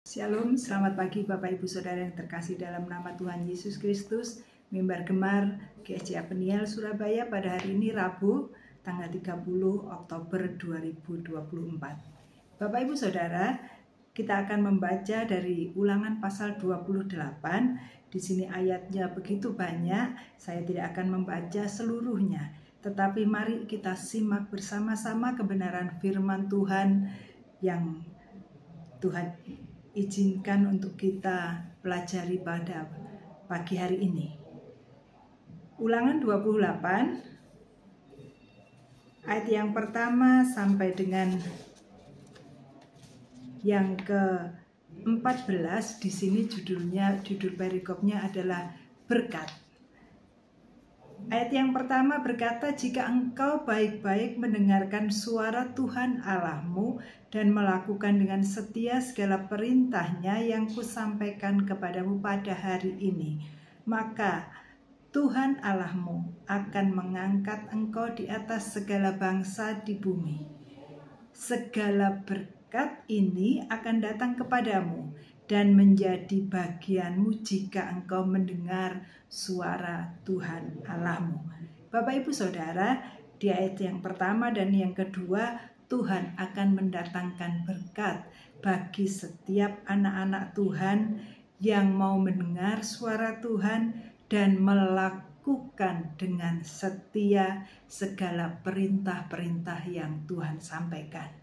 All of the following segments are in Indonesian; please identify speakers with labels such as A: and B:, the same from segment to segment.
A: Shalom, selamat pagi Bapak Ibu Saudara yang terkasih dalam nama Tuhan Yesus Kristus. Mimbar Gemar GSJ Peniel Surabaya pada hari ini Rabu tanggal 30 Oktober 2024. Bapak Ibu Saudara, kita akan membaca dari Ulangan pasal 28. Di sini ayatnya begitu banyak, saya tidak akan membaca seluruhnya. Tetapi mari kita simak bersama-sama kebenaran firman Tuhan yang Tuhan izinkan untuk kita pelajari pada pagi hari ini. Ulangan 28 ayat yang pertama sampai dengan yang ke-14. Di sini judul perikopnya adalah berkat. Ayat yang pertama berkata, jika engkau baik-baik mendengarkan suara Tuhan Allahmu dan melakukan dengan setia segala perintahnya yang kusampaikan kepadamu pada hari ini, maka Tuhan Allahmu akan mengangkat engkau di atas segala bangsa di bumi. Segala berkat ini akan datang kepadamu dan menjadi bagianmu jika engkau mendengar suara Tuhan Allahmu. Bapak Ibu Saudara, di ayat yang pertama dan yang kedua, Tuhan akan mendatangkan berkat bagi setiap anak-anak Tuhan yang mau mendengar suara Tuhan dan melakukan dengan setia segala perintah-perintah yang Tuhan sampaikan.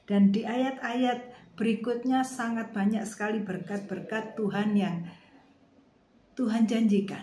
A: Dan di ayat-ayat berikutnya sangat banyak sekali berkat-berkat Tuhan yang Tuhan janjikan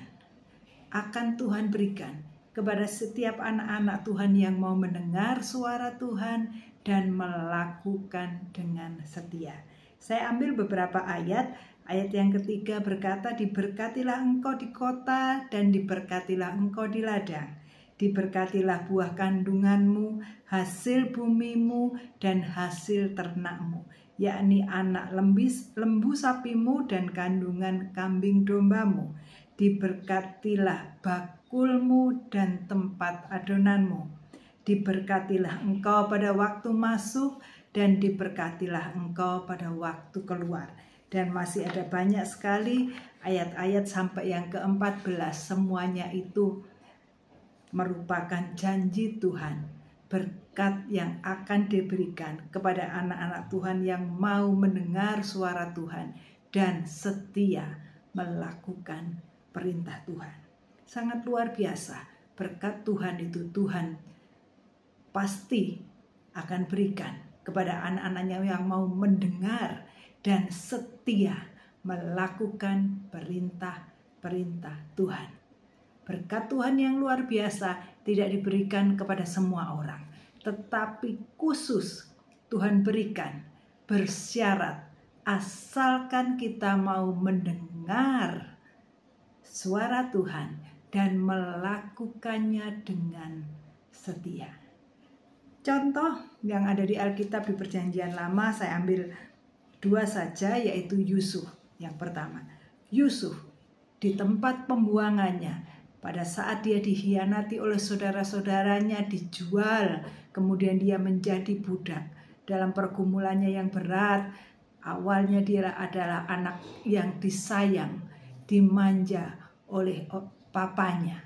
A: akan Tuhan berikan kepada setiap anak-anak Tuhan yang mau mendengar suara Tuhan dan melakukan dengan setia. Saya ambil beberapa ayat. Ayat yang ketiga berkata, diberkatilah engkau di kota dan diberkatilah engkau di ladang. Diberkatilah buah kandunganmu, hasil bumimu, dan hasil ternakmu, yakni anak lembu sapimu dan kandungan kambing dombamu. Diberkatilah bakulmu dan tempat adonanmu. Diberkatilah engkau pada waktu masuk dan diberkatilah engkau pada waktu keluar. Dan masih ada banyak sekali ayat-ayat sampai yang ke-14. Semuanya itu merupakan janji Tuhan, berkat yang akan diberikan kepada anak-anak Tuhan yang mau mendengar suara Tuhan dan setia melakukan perintah Tuhan. Sangat luar biasa, berkat Tuhan itu Tuhan pasti akan berikan kepada anak-anaknya yang mau mendengar dan setia melakukan perintah-perintah Tuhan. Berkat Tuhan yang luar biasa tidak diberikan kepada semua orang, tetapi khusus Tuhan berikan bersyarat asalkan kita mau mendengar suara Tuhan dan melakukannya dengan setia. Contoh yang ada di Alkitab di Perjanjian Lama, saya ambil dua saja, yaitu Yusuf. Yang pertama, Yusuf di tempat pembuangannya, pada saat dia dikhianati oleh saudara-saudaranya, dijual, kemudian dia menjadi budak. Dalam pergumulannya yang berat, awalnya dia adalah anak yang disayang, dimanja oleh papanya.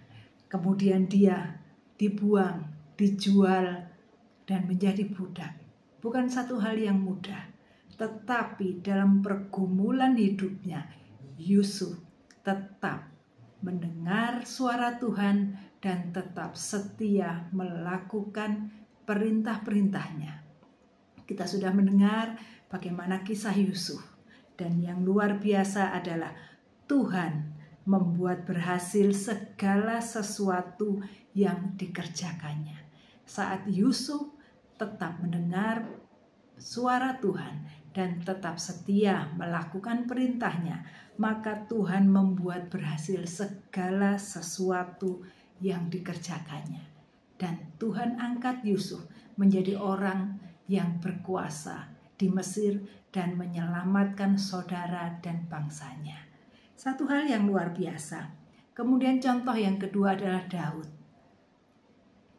A: Kemudian dia dibuang, dijual, dan menjadi budak. Bukan satu hal yang mudah. Tetapi dalam pergumulan hidupnya, Yusuf tetap mendengar suara Tuhan dan tetap setia melakukan perintah-perintahnya. Kita sudah mendengar bagaimana kisah Yusuf. Dan yang luar biasa adalah Tuhan membuat berhasil segala sesuatu yang dikerjakannya. Saat Yusuf tetap mendengar suara Tuhan dan tetap setia melakukan perintahnya, maka Tuhan membuat berhasil segala sesuatu yang dikerjakannya. Dan Tuhan angkat Yusuf menjadi orang yang berkuasa di Mesir dan menyelamatkan saudara dan bangsanya. Satu hal yang luar biasa. Kemudian contoh yang kedua adalah Daud.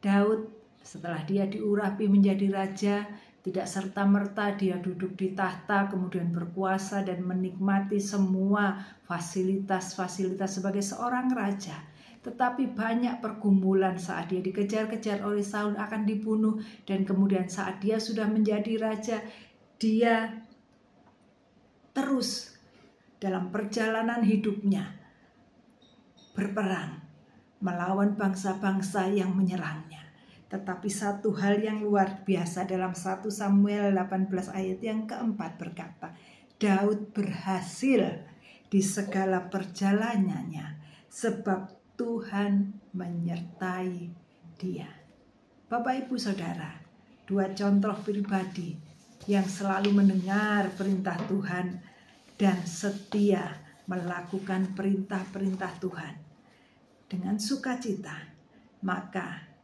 A: Daud setelah dia diurapi menjadi raja, Tidak serta-merta dia duduk di tahta kemudian berkuasa dan menikmati semua fasilitas-fasilitas sebagai seorang raja. Tetapi banyak pergumulan saat dia dikejar-kejar oleh Saul akan dibunuh, dan kemudian saat dia sudah menjadi raja, dia terus dalam perjalanan hidupnya berperang melawan bangsa-bangsa yang menyerangnya. Tetapi satu hal yang luar biasa dalam 1 Samuel 18 ayat yang keempat berkata, Daud berhasil di segala perjalanannya sebab Tuhan menyertai dia. Bapak Ibu Saudara, dua contoh pribadi yang selalu mendengar perintah Tuhan dan setia melakukan perintah-perintah Tuhan dengan sukacita. Maka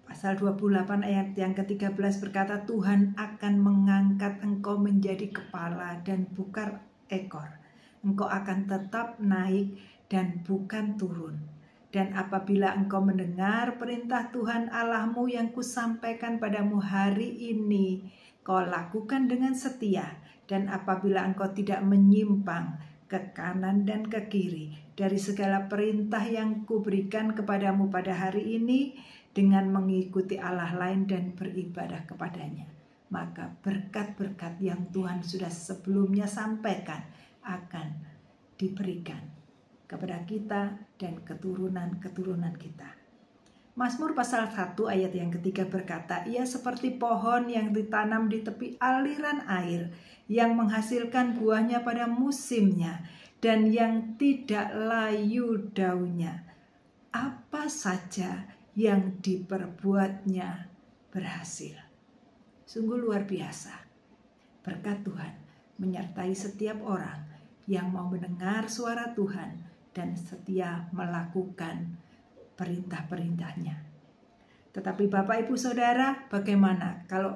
A: pasal 28 ayat yang ke-13 berkata, Tuhan akan mengangkat engkau menjadi kepala dan bukan ekor. Engkau akan tetap naik dan bukan turun. Dan apabila engkau mendengar perintah Tuhan Allahmu yang kusampaikan padamu hari ini, kau lakukan dengan setia. Dan apabila engkau tidak menyimpang ke kanan dan ke kiri dari segala perintah yang kuberikan kepadamu pada hari ini, dengan mengikuti Allah lain dan beribadah kepadanya, maka berkat-berkat yang Tuhan sudah sebelumnya sampaikan akan diberikan kepada kita dan keturunan-keturunan kita. Mazmur pasal 1 ayat yang ketiga berkata, ia seperti pohon yang ditanam di tepi aliran air, yang menghasilkan buahnya pada musimnya, dan yang tidak layu daunnya. Apa saja yang diperbuatnya berhasil. Sungguh luar biasa. Berkat Tuhan menyertai setiap orang yang mau mendengar suara Tuhan dan setia melakukan perintah-perintahnya. Tetapi Bapak Ibu Saudara, bagaimana kalau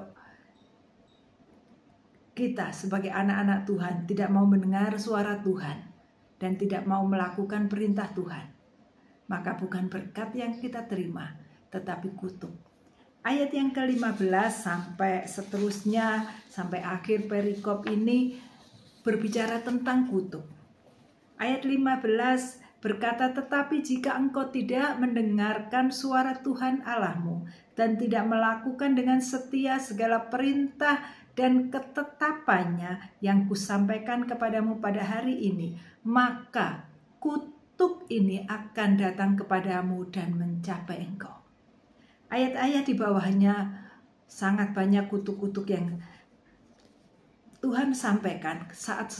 A: kita sebagai anak-anak Tuhan tidak mau mendengar suara Tuhan dan tidak mau melakukan perintah Tuhan? Maka bukan berkat yang kita terima, tetapi kutuk. Ayat yang ke-15 sampai seterusnya, sampai akhir perikop ini berbicara tentang kutuk. Ayat 15 berkata, tetapi jika engkau tidak mendengarkan suara Tuhan Allahmu dan tidak melakukan dengan setia segala perintah dan ketetapannya yang kusampaikan kepadamu pada hari ini, maka kutuk ini akan datang kepadamu dan mencapai engkau. Ayat-ayat di bawahnya sangat banyak kutuk-kutuk yang Tuhan sampaikan saat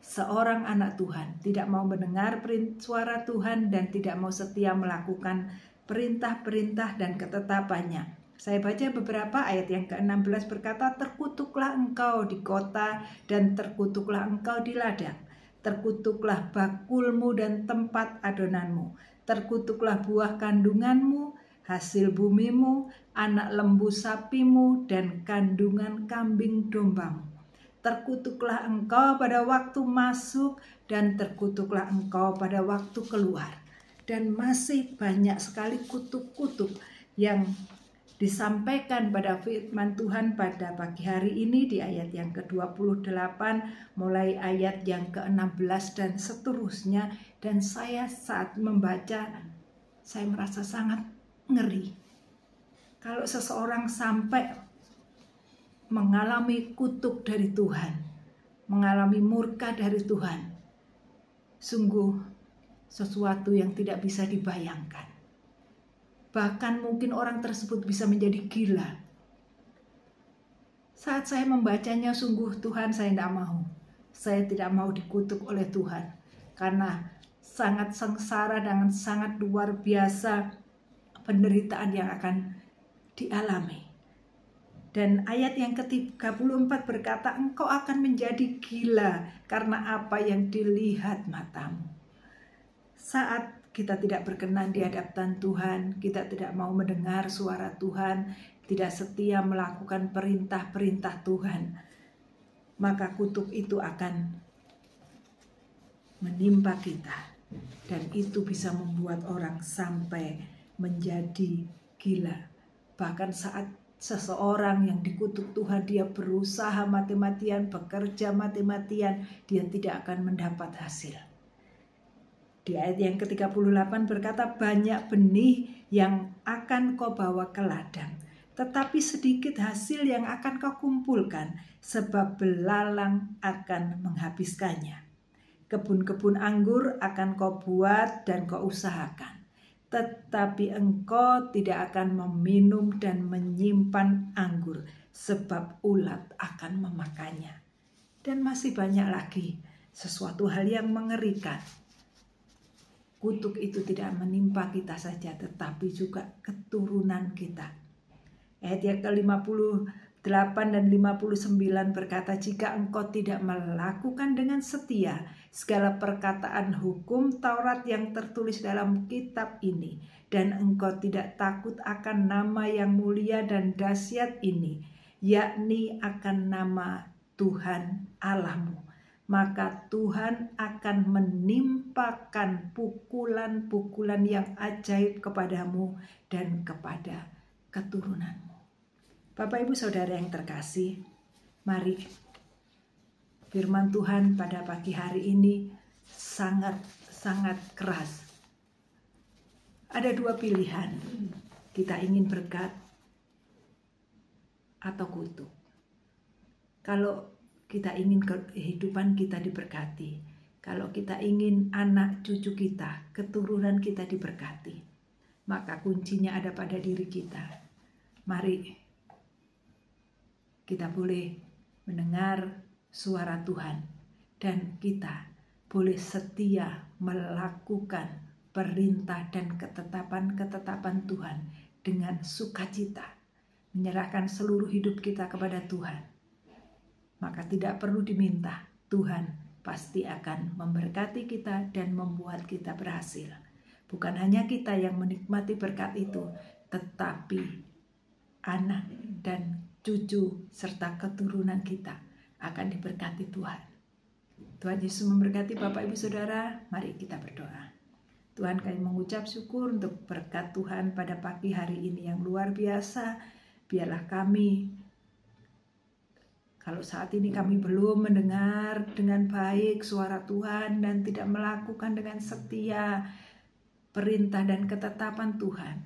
A: seorang anak Tuhan tidak mau mendengar suara Tuhan dan tidak mau setia melakukan perintah-perintah dan ketetapannya. Saya baca beberapa ayat yang ke-16 berkata, terkutuklah engkau di kota dan terkutuklah engkau di ladang. Terkutuklah bakulmu dan tempat adonanmu. Terkutuklah buah kandunganmu, hasil bumimu, anak lembu sapimu, dan kandungan kambing dombamu. Terkutuklah engkau pada waktu masuk dan terkutuklah engkau pada waktu keluar. Dan masih banyak sekali kutuk-kutuk yang disampaikan pada firman Tuhan pada pagi hari ini di ayat yang ke-28 mulai ayat yang ke-16 dan seterusnya. Dan saya saat membaca, saya merasa sangat ngeri. Kalau seseorang sampai mengalami kutuk dari Tuhan, mengalami murka dari Tuhan, sungguh sesuatu yang tidak bisa dibayangkan. Bahkan mungkin orang tersebut bisa menjadi gila. Saat saya membacanya, sungguh Tuhan, saya tidak mau. Saya tidak mau dikutuk oleh Tuhan. Karena sangat sengsara dan sangat luar biasa penderitaan yang akan dialami. Dan ayat yang ke-34 berkata, engkau akan menjadi gila karena apa yang dilihat matamu. Saat kita tidak berkenan di hadapan Tuhan, kita tidak mau mendengar suara Tuhan, tidak setia melakukan perintah-perintah Tuhan, maka kutuk itu akan menimpa kita. Dan itu bisa membuat orang sampai menjadi gila. Bahkan saat seseorang yang dikutuk Tuhan, dia berusaha mati-matian, bekerja mati-matian, dia tidak akan mendapat hasil. Di ayat yang ke-38 berkata, banyak benih yang akan kau bawa ke ladang, tetapi sedikit hasil yang akan kau kumpulkan, sebab belalang akan menghabiskannya. Kebun-kebun anggur akan kau buat dan kau usahakan, tetapi engkau tidak akan meminum dan menyimpan anggur, sebab ulat akan memakannya. Dan masih banyak lagi sesuatu hal yang mengerikan. Kutuk itu tidak menimpa kita saja, tetapi juga keturunan kita. Ayat yang ke-58 dan 59 berkata, jika engkau tidak melakukan dengan setia segala perkataan hukum Taurat yang tertulis dalam kitab ini, dan engkau tidak takut akan nama yang mulia dan dahsyat ini, yakni akan nama Tuhan Allahmu, maka Tuhan akan menimpakan pukulan-pukulan yang ajaib kepadamu dan kepada keturunanmu. Bapak Ibu Saudara yang terkasih, mari firman Tuhan pada pagi hari ini sangat keras. Ada dua pilihan, kita ingin berkat atau kutuk. Kalau kita ingin kehidupan kita diberkati, kalau kita ingin anak cucu kita, keturunan kita diberkati, maka kuncinya ada pada diri kita. Mari kita boleh mendengar suara Tuhan dan kita boleh setia melakukan perintah dan ketetapan-ketetapan Tuhan dengan sukacita, menyerahkan seluruh hidup kita kepada Tuhan. Maka tidak perlu diminta, Tuhan pasti akan memberkati kita dan membuat kita berhasil. Bukan hanya kita yang menikmati berkat itu, tetapi anak dan cucu serta keturunan kita akan diberkati Tuhan. Tuhan Yesus memberkati Bapak Ibu Saudara. Mari kita berdoa. Tuhan, kami mengucap syukur untuk berkat Tuhan pada pagi hari ini yang luar biasa. Biarlah kami, kalau saat ini kami belum mendengar dengan baik suara Tuhan dan tidak melakukan dengan setia perintah dan ketetapan Tuhan,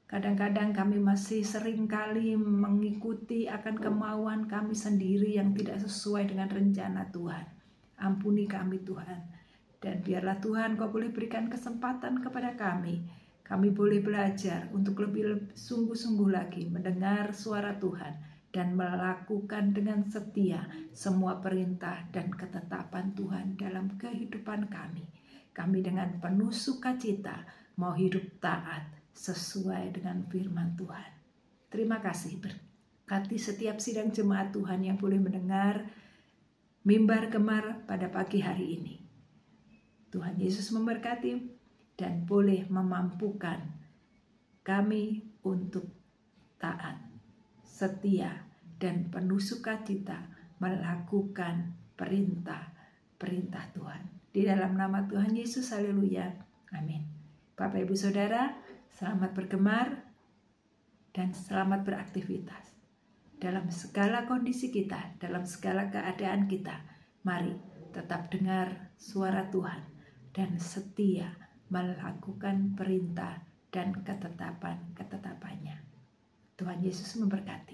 A: kadang-kadang kami masih seringkali mengikuti akan kemauan kami sendiri yang tidak sesuai dengan rencana Tuhan. Ampuni kami Tuhan. Dan biarlah Tuhan Kau boleh berikan kesempatan kepada kami. Kami boleh belajar untuk lebih sungguh-sungguh lagi mendengar suara Tuhan dan melakukan dengan setia semua perintah dan ketetapan Tuhan dalam kehidupan kami. Kami dengan penuh sukacita mau hidup taat sesuai dengan firman Tuhan. Terima kasih, berkati setiap sidang jemaat Tuhan yang boleh mendengar mimbar gemar pada pagi hari ini. Tuhan Yesus memberkati dan boleh memampukan kami untuk taat, setia, dan penuh sukacita melakukan perintah Tuhan. Di dalam nama Tuhan Yesus, haleluya, amin. Bapak Ibu Saudara, selamat bergemar dan selamat beraktivitas. Dalam segala kondisi kita, dalam segala keadaan kita, mari tetap dengar suara Tuhan dan setia melakukan perintah dan ketetapan-ketetapannya. Tuhan Yesus memberkati.